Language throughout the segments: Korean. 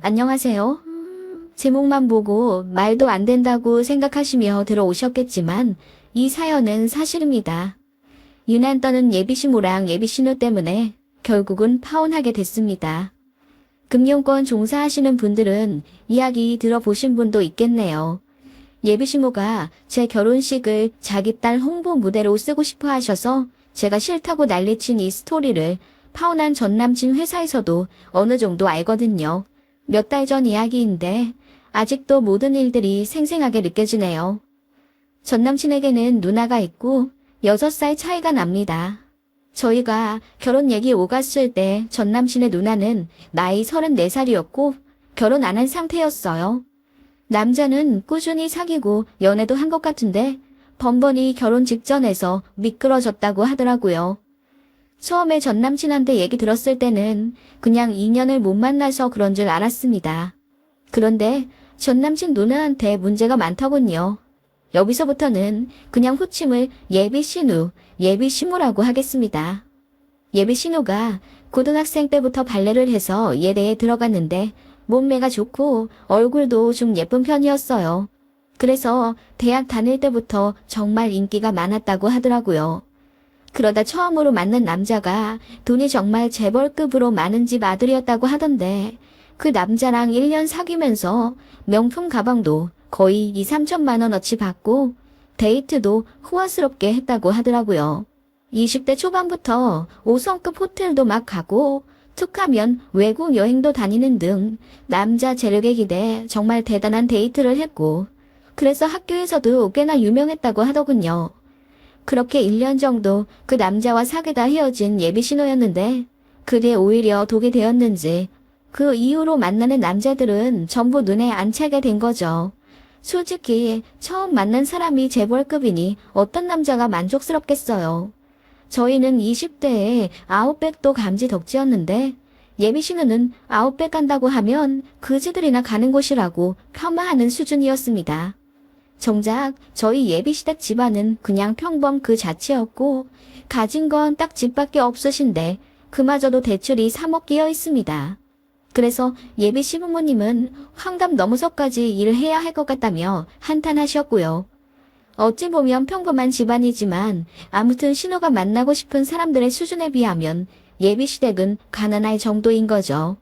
안녕하세요. 제목만 보고 말도 안 된다고 생각하시며 들어오셨겠지만 이 사연은 사실입니다. 유난 떠는 예비신부랑 예비신우 때문에 결국은 파혼하게 됐습니다. 금융권 종사하시는 분들은 이야기 들어보신 분도 있겠네요. 예비신부가 제 결혼식을 자기 딸 홍보 무대로 쓰고 싶어 하셔서 제가 싫다고 난리친 이 스토리를 파혼한 전 남친 회사에서도 어느 정도 알거든요. 몇 달 전 이야기인데 아직도 모든 일들이 생생하게 느껴지네요. 전 남친에게는 누나가 있고 6살 차이가 납니다. 저희가 결혼 얘기 오갔을 때 전 남친의 누나는 나이 34살이었고 결혼 안 한 상태였어요. 남자는 꾸준히 사귀고 연애도 한 것 같은데 번번이 결혼 직전에서 미끄러졌다고 하더라고요. 처음에 전 남친한테 얘기 들었을 때는 그냥 인연을 못 만나서 그런 줄 알았습니다. 그런데 전 남친 누나한테 문제가 많더군요. 여기서부터는 그냥 호칭을 예비신우, 예비신부라고 하겠습니다. 예비신우가 고등학생 때부터 발레를 해서 예대에 들어갔는데 몸매가 좋고 얼굴도 좀 예쁜 편이었어요. 그래서 대학 다닐 때부터 정말 인기가 많았다고 하더라고요. 그러다 처음으로 만난 남자가 돈이 정말 재벌급으로 많은 집 아들이었다고 하던데 그 남자랑 1년 사귀면서 명품 가방도 거의 2, 3천만 원어치 받고 데이트도 호화스럽게 했다고 하더라고요. 20대 초반부터 5성급 호텔도 막 가고 툭하면 외국 여행도 다니는 등 남자 재력에 기대 정말 대단한 데이트를 했고 그래서 학교에서도 꽤나 유명했다고 하더군요. 그렇게 1년 정도 그 남자와 사귀다 헤어진 예비신호였는데 그게 오히려 독이 되었는지 그 이후로 만나는 남자들은 전부 눈에 안 차게 된 거죠. 솔직히 처음 만난 사람이 재벌급이니 어떤 남자가 만족스럽겠어요. 저희는 20대에 아웃백도 감지 덕지였는데 예비신호는 아웃백 간다고 하면 그지들이나 가는 곳이라고 폄하하는 수준이었습니다. 정작 저희 예비시댁 집안은 그냥 평범 그 자체였고 가진 건 딱 집밖에 없으신데 그마저도 대출이 3억 끼어 있습니다. 그래서 예비 시부모님은 환갑 넘어서까지 일을 해야 할 것 같다며 한탄하셨고요. 어찌 보면 평범한 집안이지만 아무튼 신우가 만나고 싶은 사람들의 수준에 비하면 예비시댁은 가난할 정도인 거죠.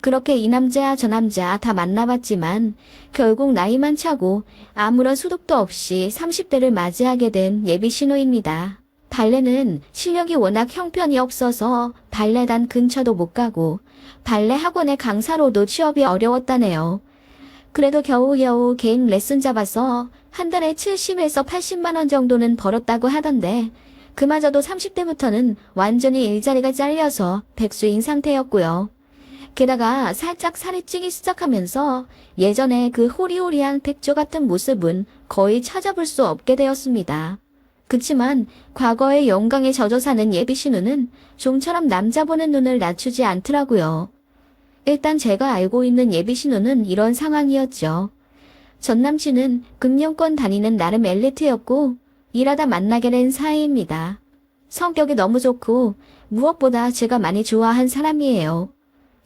그렇게 이 남자 저 남자 다 만나봤지만 결국 나이만 차고 아무런 소득도 없이 30대를 맞이하게 된 예비 신우입니다. 발레는 실력이 워낙 형편이 없어서 발레단 근처도 못 가고 발레 학원의 강사로도 취업이 어려웠다네요. 그래도 겨우겨우 개인 레슨 잡아서 한 달에 70에서 80만 원 정도는 벌었다고 하던데 그마저도 30대부터는 완전히 일자리가 잘려서 백수인 상태였고요. 게다가 살짝 살이 찌기 시작하면서 예전에 그 호리호리한 백조 같은 모습은 거의 찾아볼 수 없게 되었습니다. 그치만 과거의 영광에 젖어 사는 예비신우는 좀처럼 남자 보는 눈을 낮추지 않더라고요. 일단 제가 알고 있는 예비신우는 이런 상황이었죠. 전 남친은 금융권 다니는 나름 엘리트였고 일하다 만나게 된 사이입니다. 성격이 너무 좋고 무엇보다 제가 많이 좋아한 사람이에요.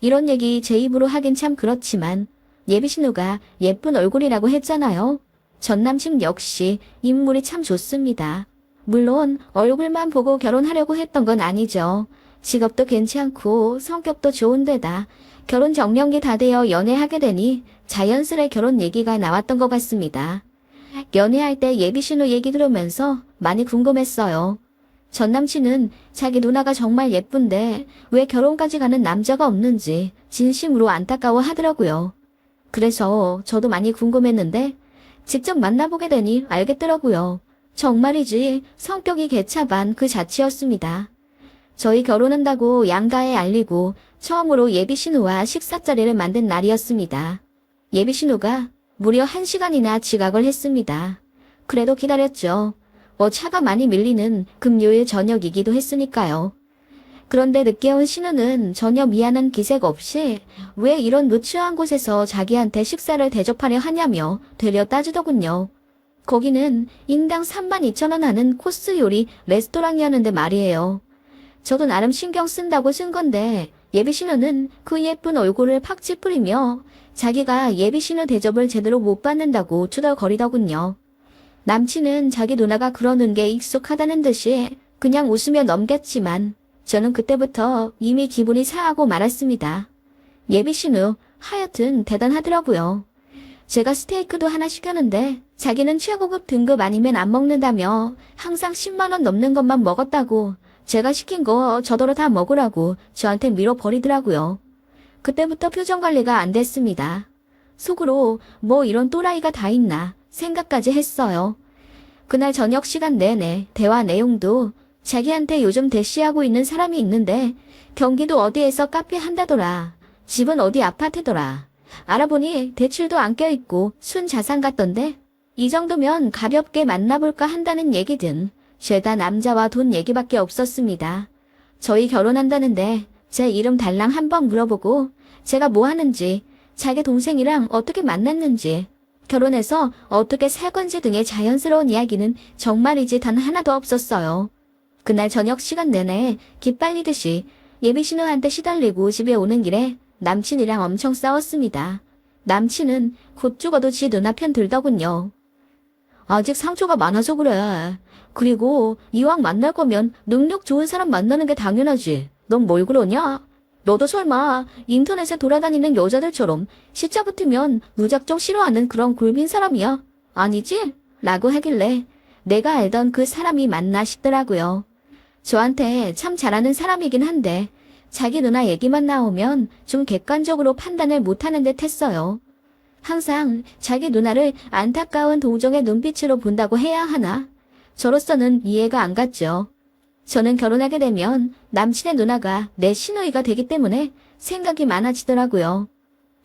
이런 얘기 제 입으로 하긴 참 그렇지만 예비신우가 예쁜 얼굴이라고 했잖아요. 전 남친 역시 인물이 참 좋습니다. 물론 얼굴만 보고 결혼하려고 했던 건 아니죠. 직업도 괜찮고 성격도 좋은데다 결혼 정년기 다 되어 연애하게 되니 자연스레 결혼 얘기가 나왔던 것 같습니다. 연애할 때 예비신우 얘기 들으면서 많이 궁금했어요. 전 남친은 자기 누나가 정말 예쁜데 왜 결혼까지 가는 남자가 없는지 진심으로 안타까워 하더라고요. 그래서 저도 많이 궁금했는데 직접 만나보게 되니 알겠더라고요. 정말이지 성격이 개차반 그 자체였습니다. 저희 결혼한다고 양가에 알리고 처음으로 예비신우와 식사 자리를 만든 날이었습니다. 예비신우가 무려 1시간이나 지각을 했습니다. 그래도 기다렸죠. 차가 많이 밀리는 금요일 저녁이기도 했으니까요. 그런데 늦게 온 신우는 전혀 미안한 기색 없이 왜 이런 누추한 곳에서 자기한테 식사를 대접하려 하냐며 되려 따지더군요. 거기는 인당 32,000원 하는 코스 요리 레스토랑이었는데 말이에요. 저도 나름 신경 쓴다고 쓴 건데 예비 신우는 그 예쁜 얼굴을 팍 찌푸리며 자기가 예비 신우 대접을 제대로 못 받는다고 투덜거리더군요. 남친은 자기 누나가 그러는 게 익숙하다는 듯이 그냥 웃으며 넘겼지만 저는 그때부터 이미 기분이 상하고 말았습니다. 예비 신우 하여튼 대단하더라고요. 제가 스테이크도 하나 시켰는데 자기는 최고급 등급 아니면 안 먹는다며 항상 10만 원 넘는 것만 먹었다고 제가 시킨 거 저더러 다 먹으라고 저한테 밀어버리더라고요. 그때부터 표정 관리가 안 됐습니다. 속으로 뭐 이런 또라이가 다 있나 생각까지 했어요. 그날 저녁 시간 내내 대화 내용도 자기한테 요즘 대시하고 있는 사람이 있는데 경기도 어디에서 카페 한다더라. 집은 어디 아파트더라. 알아보니 대출도 안 껴있고 순자산 같던데 이 정도면 가볍게 만나볼까 한다는 얘기든 죄다 남자와 돈 얘기밖에 없었습니다. 저희 결혼한다는데 제 이름 달랑 한번 물어보고 제가 뭐 하는지 자기 동생이랑 어떻게 만났는지 결혼해서 어떻게 살 건지 등의 자연스러운 이야기는 정말이지 단 하나도 없었어요. 그날 저녁 시간 내내 기빨리듯이 예비 신우한테 시달리고 집에 오는 길에 남친이랑 엄청 싸웠습니다. 남친은 곧 죽어도 지 누나 편 들더군요. 아직 상처가 많아서 그래. 그리고 이왕 만날 거면 능력 좋은 사람 만나는 게 당연하지. 넌 뭘 그러냐? 너도 설마 인터넷에 돌아다니는 여자들처럼 시차 붙으면 무작정 싫어하는 그런 굴빈 사람이야? 아니지? 라고 하길래 내가 알던 그 사람이 맞나 싶더라고요. 저한테 참 잘하는 사람이긴 한데 자기 누나 얘기만 나오면 좀 객관적으로 판단을 못하는 듯 했어요. 항상 자기 누나를 안타까운 동정의 눈빛으로 본다고 해야 하나? 저로서는 이해가 안 갔죠. 저는 결혼하게 되면 남친의 누나가 내 시누이가 되기 때문에 생각이 많아지더라고요.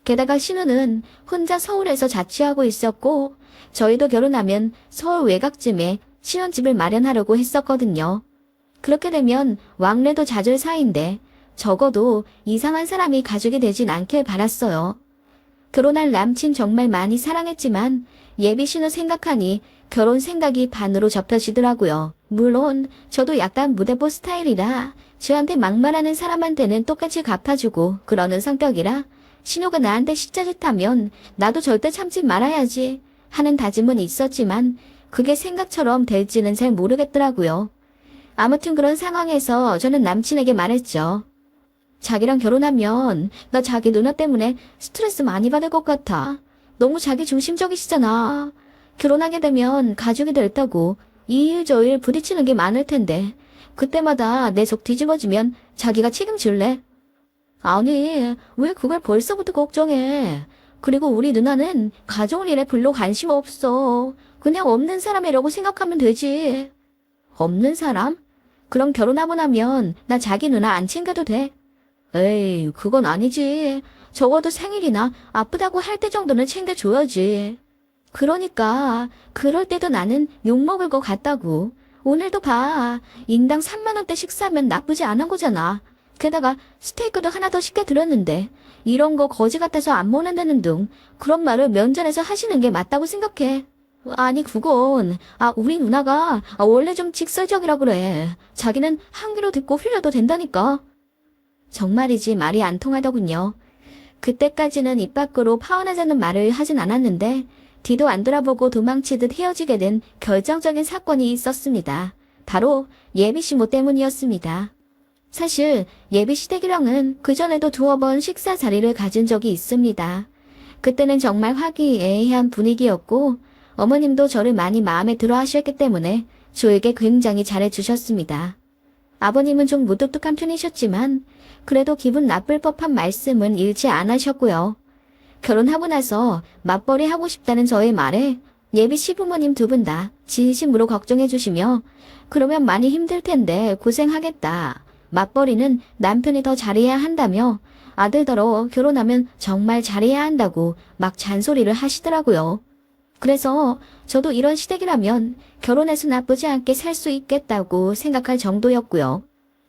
게다가 시누는 혼자 서울에서 자취하고 있었고 저희도 결혼하면 서울 외곽쯤에 신혼집을 마련하려고 했었거든요. 그렇게 되면 왕래도 잦을 사이인데 적어도 이상한 사람이 가족이 되진 않길 바랐어요. 결혼할 남친 정말 많이 사랑했지만 예비 신우 생각하니 결혼 생각이 반으로 접혀지더라고요. 물론 저도 약간 무대뽀 스타일이라 저한테 막말하는 사람한테는 똑같이 갚아주고 그러는 성격이라 신우가 나한테 시자짓하면 나도 절대 참지 말아야지 하는 다짐은 있었지만 그게 생각처럼 될지는 잘 모르겠더라고요. 아무튼 그런 상황에서 저는 남친에게 말했죠. 자기랑 결혼하면 나 자기 누나 때문에 스트레스 많이 받을 것 같아. 너무 자기 중심적이시잖아. 결혼하게 되면 가족이 됐다고 이 일 저 일 부딪히는 게 많을 텐데 그때마다 내 속 뒤집어지면 자기가 책임질래? 아니, 왜 그걸 벌써부터 걱정해. 그리고 우리 누나는 가족 일에 별로 관심 없어. 그냥 없는 사람이라고 생각하면 되지. 없는 사람? 그럼 결혼하고 나면 나 자기 누나 안 챙겨도 돼? 에이, 그건 아니지. 적어도 생일이나 아프다고 할 때 정도는 챙겨줘야지. 그러니까 그럴 때도 나는 욕먹을 것 같다고. 오늘도 봐. 인당 3만 원대 식사면 나쁘지 않은 거잖아. 게다가 스테이크도 하나 더 시켜드렸는데 이런 거 거지 같아서 안 먹는다는 둥 그런 말을 면전에서 하시는 게 맞다고 생각해. 아니 그건 우리 누나가 원래 좀 직설적이라 그래. 자기는 한 귀로 듣고 흘려도 된다니까. 정말이지 말이 안 통하더군요. 그때까지는 입 밖으로 파혼하자는 말을 하진 않았는데 뒤도 안 돌아보고 도망치듯 헤어지게 된 결정적인 사건이 있었습니다. 바로 예비 시모 때문이었습니다. 사실 예비 시댁이랑은 그전에도 두어 번 식사 자리를 가진 적이 있습니다. 그때는 정말 화기애애한 분위기였고 어머님도 저를 많이 마음에 들어 하셨기 때문에 저에게 굉장히 잘해주셨습니다. 아버님은 좀 무뚝뚝한 편이셨지만 그래도 기분 나쁠 법한 말씀은 잃지 않으셨고요. 결혼하고 나서 맞벌이 하고 싶다는 저의 말에 예비 시부모님 두 분 다 진심으로 걱정해 주시며 그러면 많이 힘들 텐데 고생하겠다. 맞벌이는 남편이 더 잘해야 한다며 아들더러 결혼하면 정말 잘해야 한다고 막 잔소리를 하시더라고요. 그래서 저도 이런 시댁이라면 결혼해서 나쁘지 않게 살 수 있겠다고 생각할 정도였고요.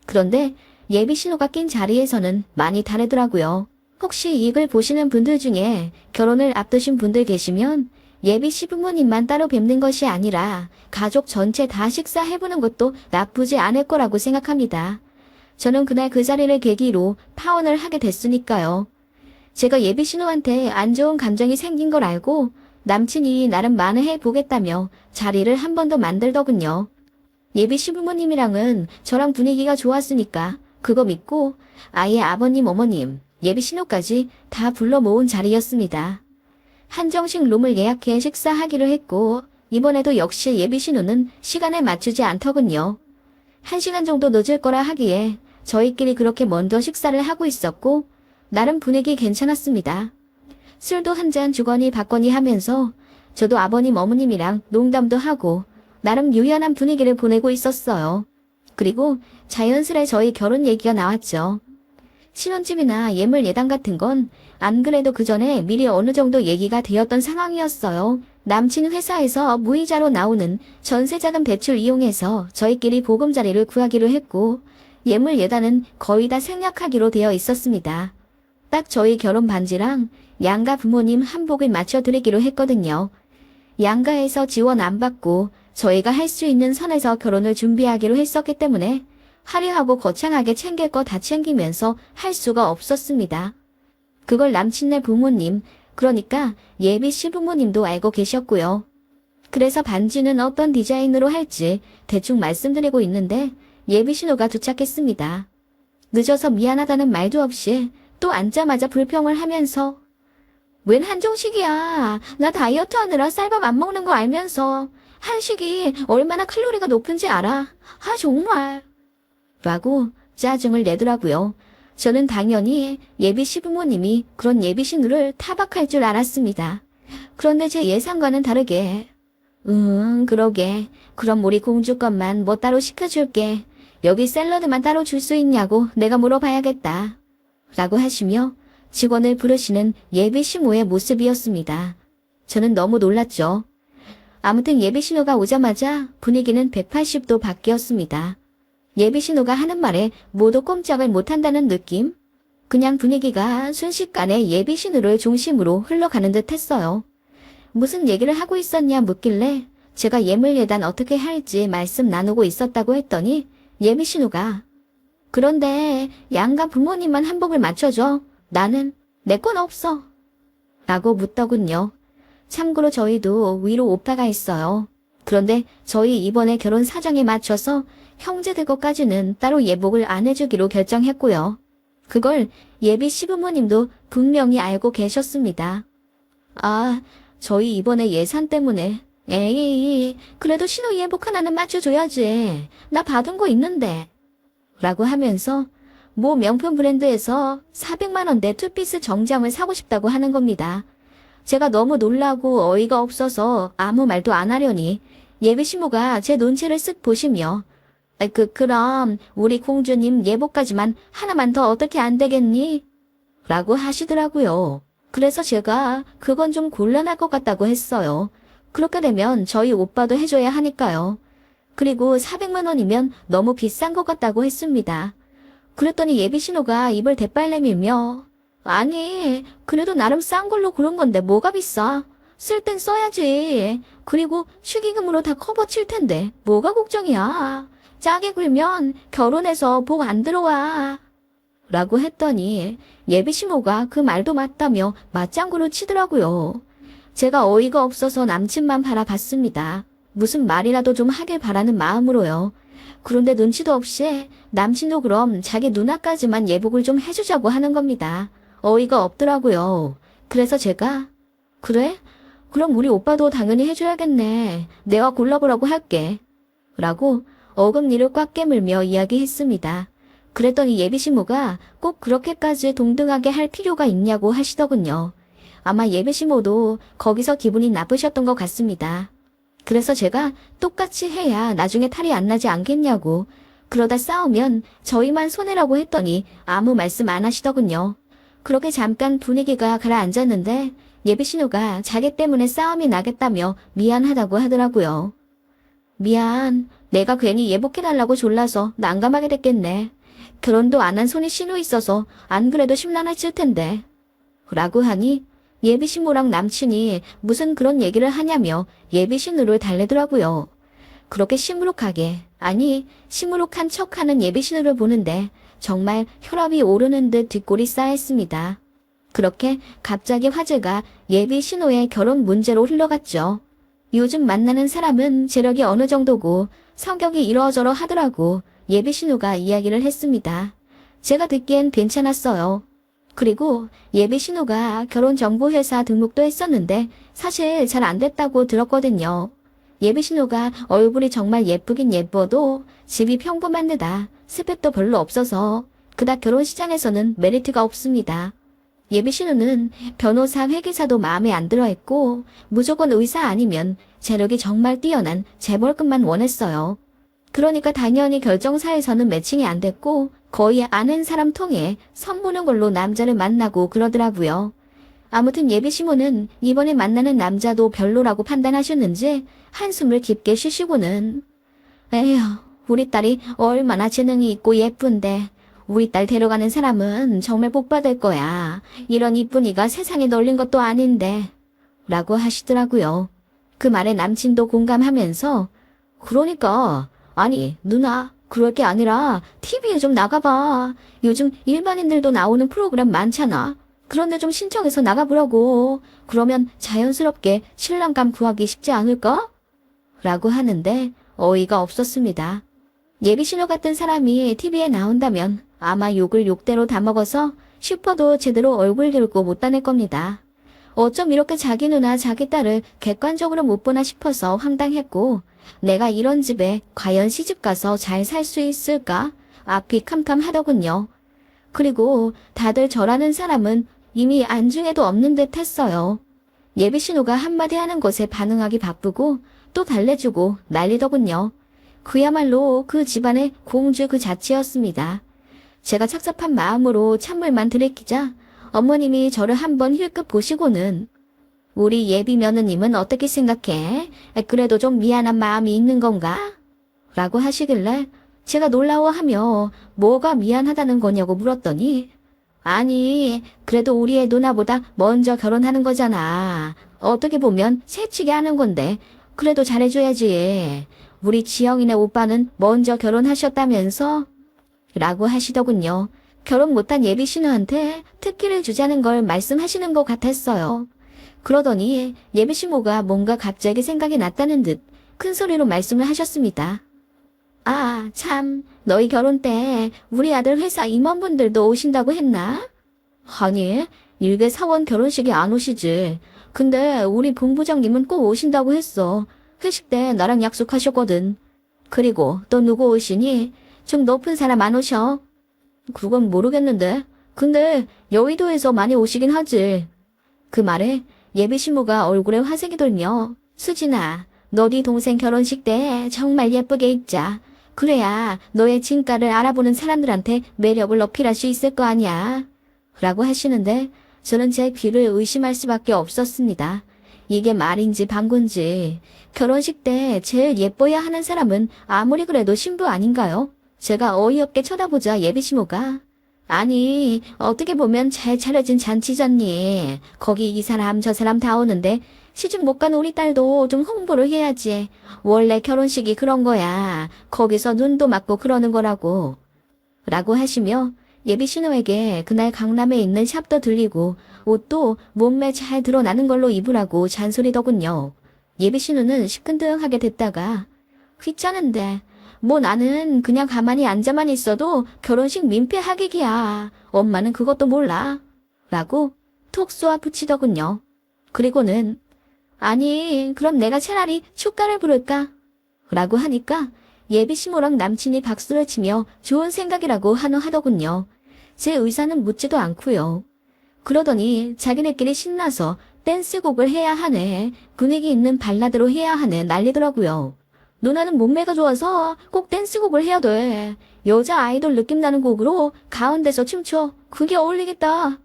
그런데 예비 신호가 낀 자리에서는 많이 다르더라고요. 혹시 이 글 보시는 분들 중에 결혼을 앞두신 분들 계시면 예비 시부모님만 따로 뵙는 것이 아니라 가족 전체 다 식사해보는 것도 나쁘지 않을 거라고 생각합니다. 저는 그날 그 자리를 계기로 파혼을 하게 됐으니까요. 제가 예비 신우한테 안 좋은 감정이 생긴 걸 알고 남친이 나름 만회해 보겠다며 자리를 한 번 더 만들더군요. 예비 시부모님이랑은 저랑 분위기가 좋았으니까 그거 믿고 아예 아버님, 어머님, 예비 신우까지 다 불러 모은 자리였습니다. 한정식 룸을 예약해 식사하기로 했고 이번에도 역시 예비 신우는 시간에 맞추지 않더군요. 1시간 정도 늦을 거라 하기에 저희끼리 그렇게 먼저 식사를 하고 있었고 나름 분위기 괜찮았습니다. 술도 한 잔 주거니 받거니 하면서 저도 아버님 어머님이랑 농담도 하고 나름 유연한 분위기를 보내고 있었어요. 그리고 자연스레 저희 결혼 얘기가 나왔죠. 신혼집이나 예물 예당 같은 건 안 그래도 그 전에 미리 어느 정도 얘기가 되었던 상황이었어요. 남친 회사에서 무이자로 나오는 전세자금 대출 이용해서 저희끼리 보금자리를 구하기로 했고 예물 예단은 거의 다 생략하기로 되어 있었습니다. 딱 저희 결혼 반지랑 양가 부모님 한복을 맞춰드리기로 했거든요. 양가에서 지원 안 받고 저희가 할 수 있는 선에서 결혼을 준비하기로 했었기 때문에 화려하고 거창하게 챙길 거 다 챙기면서 할 수가 없었습니다. 그걸 남친네 부모님, 그러니까 예비 시부모님도 알고 계셨고요. 그래서 반지는 어떤 디자인으로 할지 대충 말씀드리고 있는데 예비 신우가 도착했습니다. 늦어서 미안하다는 말도 없이 또 앉자마자 불평을 하면서 웬 한정식이야. 나 다이어트 하느라 쌀밥 안 먹는 거 알면서 한식이 얼마나 칼로리가 높은지 알아. 아 정말. 라고 짜증을 내더라고요. 저는 당연히 예비 시부모님이 그런 예비 신우를 타박할 줄 알았습니다. 그런데 제 예상과는 다르게 그러게. 그럼 우리 공주 것만 뭐 따로 시켜줄게. 여기 샐러드만 따로 줄 수 있냐고 내가 물어봐야겠다. 라고 하시며 직원을 부르시는 예비 시모의 모습이었습니다. 저는 너무 놀랐죠. 아무튼 예비 신우가 오자마자 분위기는 180도 바뀌었습니다. 예비 신우가 하는 말에 모두 꼼짝을 못한다는 느낌? 그냥 분위기가 순식간에 예비 신우를 중심으로 흘러가는 듯 했어요. 무슨 얘기를 하고 있었냐 묻길래 제가 예물 예단 어떻게 할지 말씀 나누고 있었다고 했더니 예비 신우가 그런데 양가 부모님만 한복을 맞춰줘. 나는 내 건 없어. 라고 묻더군요. 참고로 저희도 위로 오빠가 있어요. 그런데 저희 이번에 결혼 사정에 맞춰서 형제들 것까지는 따로 예복을 안 해주기로 결정했고요. 그걸 예비 시부모님도 분명히 알고 계셨습니다. 아, 저희 이번에 예산 때문에 에이, 그래도 신우 예복 하나는 맞춰줘야지. 나 받은 거 있는데. 라고 하면서 모 명품 브랜드에서 400만 원대 투피스 정장을 사고 싶다고 하는 겁니다. 제가 너무 놀라고 어이가 없어서 아무 말도 안 하려니 예비 시모가 제 눈치를 쓱 보시며 그럼 우리 공주님 예복까지만 하나만 더 어떻게 안 되겠니? 라고 하시더라고요. 그래서 제가 그건 좀 곤란할 것 같다고 했어요. 그렇게 되면 저희 오빠도 해줘야 하니까요. 그리고 400만 원이면 너무 비싼 것 같다고 했습니다. 그랬더니 예비 신우가 입을 대빨 내밀며 아니 그래도 나름 싼 걸로 그런 건데 뭐가 비싸? 쓸 땐 써야지. 그리고 축의금으로 다 커버 칠 텐데 뭐가 걱정이야. 짜게 굴면 결혼해서 복 안 들어와. 라고 했더니 예비 신우가 그 말도 맞다며 맞장구를 치더라고요. 제가 어이가 없어서 남친만 바라봤습니다. 무슨 말이라도 좀 하길 바라는 마음으로요. 그런데 눈치도 없이 남친도 그럼 자기 누나까지만 예복을 좀 해주자고 하는 겁니다. 어이가 없더라고요. 그래서 제가 그래? 그럼 우리 오빠도 당연히 해줘야겠네. 내가 골라보라고 할게. 라고 어금니를 꽉 깨물며 이야기했습니다. 그랬더니 예비 시모가 꼭 그렇게까지 동등하게 할 필요가 있냐고 하시더군요. 아마 예비 시모도 거기서 기분이 나쁘셨던 것 같습니다. 그래서 제가 똑같이 해야 나중에 탈이 안 나지 않겠냐고 그러다 싸우면 저희만 손해라고 했더니 아무 말씀 안 하시더군요. 그렇게 잠깐 분위기가 가라앉았는데 예비 신우가 자기 때문에 싸움이 나겠다며 미안하다고 하더라고요. 미안. 내가 괜히 예복해달라고 졸라서 난감하게 됐겠네. 결혼도 안 한 손이 신우 있어서 안 그래도 심란했을 텐데. 라고 하니 예비 신부랑 남친이 무슨 그런 얘기를 하냐며 예비 신우를 달래더라고요. 그렇게 시무룩하게, 아니 시무룩한 척하는 예비 신우를 보는데 정말 혈압이 오르는 듯 뒷골이 싸했습니다. 그렇게 갑자기 화제가 예비 신호의 결혼 문제로 흘러갔죠. 요즘 만나는 사람은 재력이 어느 정도고 성격이 이러저러 하더라고 예비 신호가 이야기를 했습니다. 제가 듣기엔 괜찮았어요. 그리고 예비 신호가 결혼정보회사 등록도 했었는데 사실 잘 안 됐다고 들었거든요. 예비 신호가 얼굴이 정말 예쁘긴 예뻐도 집이 평범한 데다 스펙도 별로 없어서 그닥 결혼 시장에서는 메리트가 없습니다. 예비 신우는 변호사 회계사도 마음에 안 들어 했고 무조건 의사 아니면 재력이 정말 뛰어난 재벌급만 원했어요. 그러니까 당연히 결정사에서는 매칭이 안 됐고 거의 아는 사람 통해 선보는 걸로 남자를 만나고 그러더라고요. 아무튼 예비 신우는 이번에 만나는 남자도 별로라고 판단하셨는지 한숨을 깊게 쉬시고는 에휴, 우리 딸이 얼마나 재능이 있고 예쁜데 우리 딸 데려가는 사람은 정말 복 받을 거야. 이런 이쁜이가 세상에 널린 것도 아닌데 라고 하시더라고요. 그 말에 남친도 공감하면서 그러니까 아니 누나 그럴 게 아니라 TV에 좀 나가봐. 요즘 일반인들도 나오는 프로그램 많잖아. 그런데 좀 신청해서 나가보라고. 그러면 자연스럽게 신랑감 구하기 쉽지 않을까? 라고 하는데 어이가 없었습니다. 예비신호 같은 사람이 TV에 나온다면 아마 욕을 욕대로 다 먹어서 슈퍼도 제대로 얼굴 들고 못 다닐 겁니다. 어쩜 이렇게 자기 누나 자기 딸을 객관적으로 못 보나 싶어서 황당했고 내가 이런 집에 과연 시집가서 잘 살 수 있을까? 앞이 캄캄하더군요. 그리고 다들 저라는 사람은 이미 안중에도 없는 듯 했어요. 예비신호가 한마디 하는 것에 반응하기 바쁘고 또 달래주고 난리더군요. 그야말로 그 집안의 공주 그 자체였습니다. 제가 착잡한 마음으로 찬물만 들이키자 어머님이 저를 한번 힐끗 보시고는 우리 예비 며느님은 어떻게 생각해? 그래도 좀 미안한 마음이 있는 건가? 라고 하시길래 제가 놀라워하며 뭐가 미안하다는 거냐고 물었더니 아니 그래도 우리 애 누나보다 먼저 결혼하는 거잖아. 어떻게 보면 새치기 하는 건데 그래도 잘해줘야지. 우리 지영이네 오빠는 먼저 결혼하셨다면서? 라고 하시더군요. 결혼 못한 예비 신우한테 특기를 주자는 걸 말씀하시는 것 같았어요. 그러더니 예비 신우가 뭔가 갑자기 생각이 났다는 듯 큰 소리로 말씀을 하셨습니다. 아, 참, 너희 결혼 때 우리 아들 회사 임원분들도 오신다고 했나? 아니, 일개 사원 결혼식에 안 오시지. 근데 우리 본부장님은 꼭 오신다고 했어. 회식 때 나랑 약속하셨거든. 그리고 또 누구 오시니? 좀 높은 사람 안 오셔? 그건 모르겠는데. 근데 여의도에서 많이 오시긴 하지. 그 말에 예비 신부가 얼굴에 화색이 돌며 수진아, 너 네 동생 결혼식 때 정말 예쁘게 입자. 그래야 너의 진가를 알아보는 사람들한테 매력을 어필할 수 있을 거 아니야. 라고 하시는데 저는 제 귀를 의심할 수밖에 없었습니다. 이게 말인지 방구인지. 결혼식 때 제일 예뻐야 하는 사람은 아무리 그래도 신부 아닌가요? 제가 어이없게 쳐다보자 예비 신부가 아니 어떻게 보면 잘 차려진 잔치잖니. 거기 이 사람 저 사람 다 오는데 시집 못 간 우리 딸도 좀 홍보를 해야지. 원래 결혼식이 그런 거야. 거기서 눈도 맞고 그러는 거라고. 라고 하시며 예비 신우에게 그날 강남에 있는 샵도 들리고 옷도 몸매 잘 드러나는 걸로 입으라고 잔소리더군요. 예비 신우는 시큰둥하게 됐다가 귀찮은데 뭐 나는 그냥 가만히 앉아만 있어도 결혼식 민폐 하객이야. 엄마는 그것도 몰라. 라고 톡 쏘아 붙이더군요. 그리고는 아니 그럼 내가 차라리 축가를 부를까? 라고 하니까 예비 신부랑 남친이 박수를 치며 좋은 생각이라고 한호하더군요. 제 의사는 묻지도 않고요. 그러더니 자기네끼리 신나서 댄스곡을 해야 하네. 분위기 있는 발라드로 해야 하네. 난리더라고요. 누나는 몸매가 좋아서 꼭 댄스곡을 해야 돼. 여자 아이돌 느낌 나는 곡으로 가운데서 춤춰. 그게 어울리겠다.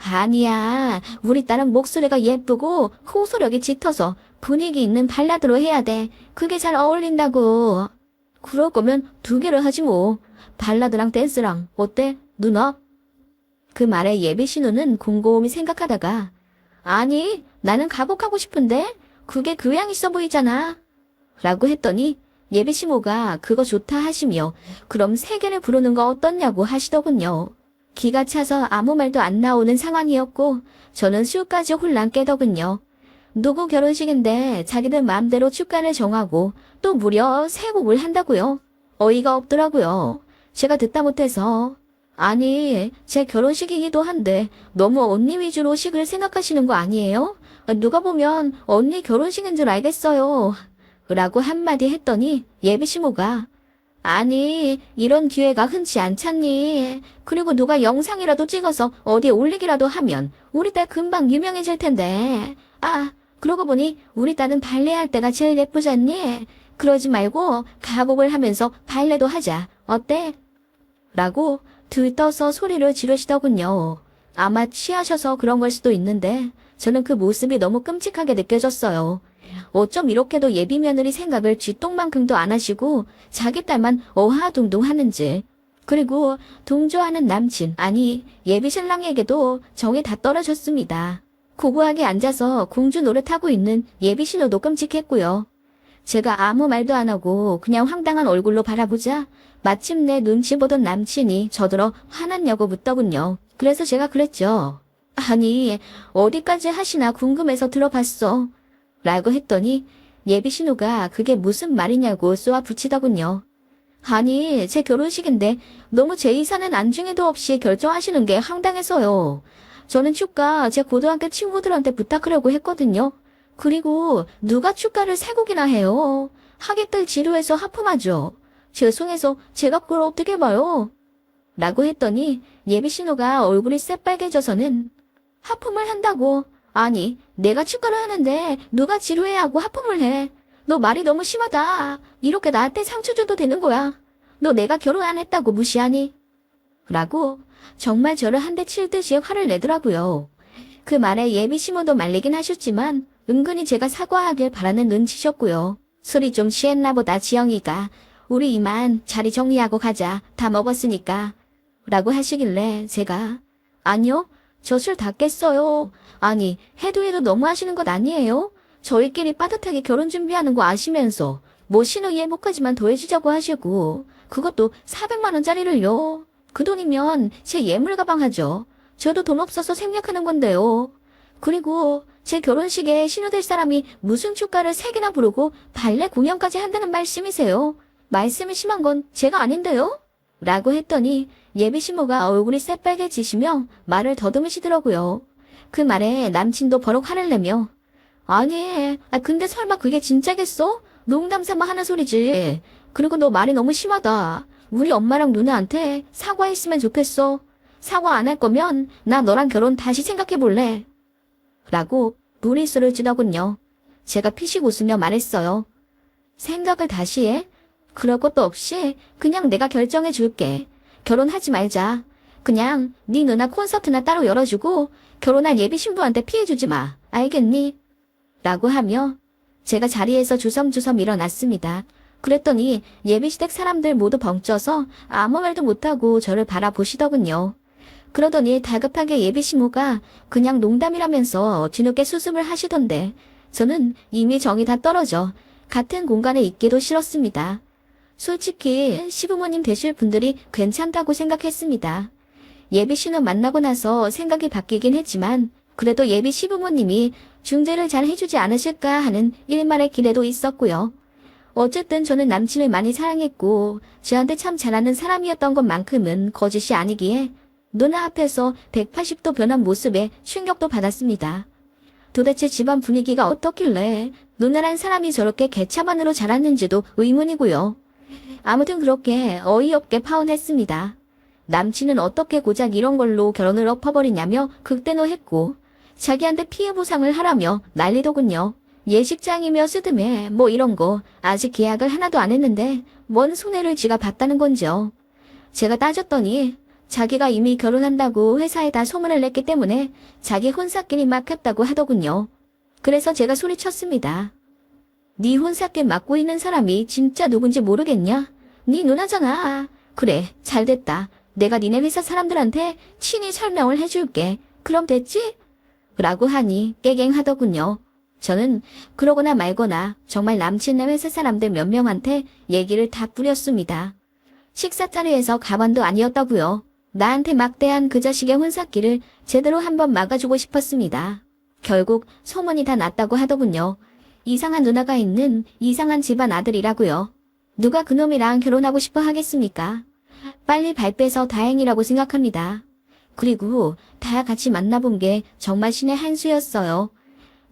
아니야. 우리 딸은 목소리가 예쁘고 호소력이 짙어서 분위기 있는 발라드로 해야 돼. 그게 잘 어울린다고. 그럴 거면 두 개를 하지 뭐. 발라드랑 댄스랑 어때? 누나? 그 말에 예비 신우는 곰곰이 생각하다가 아니 나는 가곡하고 싶은데 그게 교양 있어 보이잖아. 라고 했더니 예비시모가 그거 좋다 하시며 그럼 세계를 부르는 거 어떻냐고 하시더군요. 기가 차서 아무 말도 안 나오는 상황이었고 저는 술까지 홀랑 깨더군요. 누구 결혼식인데 자기들 마음대로 축가를 정하고 또 무려 3곡을 한다고요. 어이가 없더라고요. 제가 듣다 못해서 아니 제 결혼식이기도 한데 너무 언니 위주로 식을 생각하시는 거 아니에요? 누가 보면 언니 결혼식인 줄 알겠어요. 라고 한마디 했더니 예비시모가 아니 이런 기회가 흔치 않잖니. 그리고 누가 영상이라도 찍어서 어디에 올리기라도 하면 우리 딸 금방 유명해질 텐데. 아 그러고 보니 우리 딸은 발레할 때가 제일 예쁘잖니. 그러지 말고 가곡을 하면서 발레도 하자. 어때? 라고 들떠서 소리를 지르시더군요. 아마 취하셔서 그런 걸 수도 있는데 저는 그 모습이 너무 끔찍하게 느껴졌어요. 어쩜 이렇게도 예비 며느리 생각을 쥐똥만큼도 안 하시고 자기 딸만 어하둥둥 하는지. 그리고 동조하는 남친, 아니 예비 신랑에게도 정이 다 떨어졌습니다. 고고하게 앉아서 공주 노릇하고 있는 예비 신호도 끔찍했고요. 제가 아무 말도 안 하고 그냥 황당한 얼굴로 바라보자 마침내 눈치 보던 남친이 저더러 화났냐고 묻더군요. 그래서 제가 그랬죠. 아니 어디까지 하시나 궁금해서 들어봤어. 라고 했더니 예비 신우가 그게 무슨 말이냐고 쏘아 붙이더군요. 아니 제 결혼식인데 너무 제 의사는 안중에도 없이 결정하시는 게 황당해서요. 저는 축가 제 고등학교 친구들한테 부탁하려고 했거든요. 그리고 누가 축가를 3곡이나 해요. 하객들 지루해서 하품하죠. 죄송해서 제가 그걸 어떻게 봐요? 라고 했더니 예비 신우가 얼굴이 새빨개져서는 하품을 한다고. 아니 내가 축가를 하는데 누가 지루해하고 하품을 해. 너 말이 너무 심하다. 이렇게 나한테 상처 줘도 되는 거야. 너 내가 결혼 안 했다고 무시하니? 라고 정말 저를 한 대 칠 듯이 화를 내더라고요. 그 말에 예비 시모도 말리긴 하셨지만 은근히 제가 사과하길 바라는 눈치셨고요. 술이 좀 취했나 보다 지영이가. 우리 이만 자리 정리하고 가자. 다 먹었으니까. 라고 하시길래 제가 아니요. 저 술 다 깼어요. 아니 해도 너무 하시는 것 아니에요? 저희끼리 빠듯하게 결혼 준비하는 거 아시면서 뭐 신우 예목까지만 더해주자고 하시고 그것도 400만 원짜리를요. 그 돈이면 제 예물 가방 하죠. 저도 돈 없어서 생략하는 건데요. 그리고 제 결혼식에 신우 될 사람이 무슨 축가를 3개나 부르고 발레 공연까지 한다는 말씀이세요? 말씀이 심한 건 제가 아닌데요? 라고 했더니 예비 시모가 얼굴이 새빨개지시며 말을 더듬으시더라고요. 그 말에 남친도 버럭 화를 내며 아니 근데 설마 그게 진짜겠어? 농담 삼아 하는 소리지. 그리고 너 말이 너무 심하다. 우리 엄마랑 누나한테 사과했으면 좋겠어. 사과 안 할 거면 나 너랑 결혼 다시 생각해볼래. 라고 무리수를 주더군요. 제가 피식 웃으며 말했어요. 생각을 다시 해? 그럴 것도 없이 그냥 내가 결정해 줄게. 결혼하지 말자. 그냥 네 누나 콘서트나 따로 열어주고 결혼한 예비 신부한테 피해주지 마. 알겠니? 라고 하며 제가 자리에서 주섬주섬 일어났습니다. 그랬더니 예비시댁 사람들 모두 벙쪄서 아무 말도 못하고 저를 바라보시더군요. 그러더니 다급하게 예비시모가 그냥 농담이라면서 뒤늦게 수습을 하시던데 저는 이미 정이 다 떨어져 같은 공간에 있기도 싫었습니다. 솔직히 시부모님 되실 분들이 괜찮다고 생각했습니다. 예비 신우 만나고 나서 생각이 바뀌긴 했지만 그래도 예비 시부모님이 중재를 잘 해주지 않으실까 하는 일말의 기대도 있었고요. 어쨌든 저는 남친을 많이 사랑했고 저한테 참 잘하는 사람이었던 것만큼은 거짓이 아니기에 누나 앞에서 180도 변한 모습에 충격도 받았습니다. 도대체 집안 분위기가 어떻길래 누나란 사람이 저렇게 개차반으로 자랐는지도 의문이고요. 아무튼 그렇게 어이없게 파혼했습니다. 남친은 어떻게 고작 이런 걸로 결혼을 엎어버리냐며 극대노했고 자기한테 피해 보상을 하라며 난리더군요. 예식장이며 스드메 뭐 이런 거 아직 계약을 하나도 안 했는데 뭔 손해를 지가 봤다는 건지요. 제가 따졌더니 자기가 이미 결혼한다고 회사에 다 소문을 냈기 때문에 자기 혼사끼리 맡겼다고 하더군요. 그래서 제가 소리쳤습니다. 네 혼사끼리 맡고 있는 사람이 진짜 누군지 모르겠냐? 네 누나잖아. 그래 잘됐다. 내가 니네 회사 사람들한테 친히 설명을 해줄게. 그럼 됐지? 라고 하니 깨갱하더군요. 저는 그러거나 말거나 정말 남친네 회사 사람들 몇 명한테 얘기를 다 뿌렸습니다. 식사 자리에서 가만도 아니었다고요. 나한테 막대한 그 자식의 혼삭기를 제대로 한번 막아주고 싶었습니다. 결국 소문이 다 났다고 하더군요. 이상한 누나가 있는 이상한 집안 아들이라고요. 누가 그놈이랑 결혼하고 싶어 하겠습니까? 빨리 발 빼서 다행이라고 생각합니다. 그리고 다 같이 만나본 게 정말 신의 한 수였어요.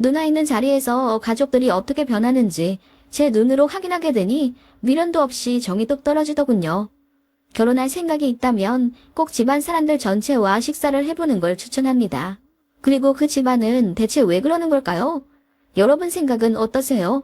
누나 있는 자리에서 가족들이 어떻게 변하는지 제 눈으로 확인하게 되니 미련도 없이 정이 뚝 떨어지더군요. 결혼할 생각이 있다면 꼭 집안 사람들 전체와 식사를 해보는 걸 추천합니다. 그리고 그 집안은 대체 왜 그러는 걸까요? 여러분 생각은 어떠세요?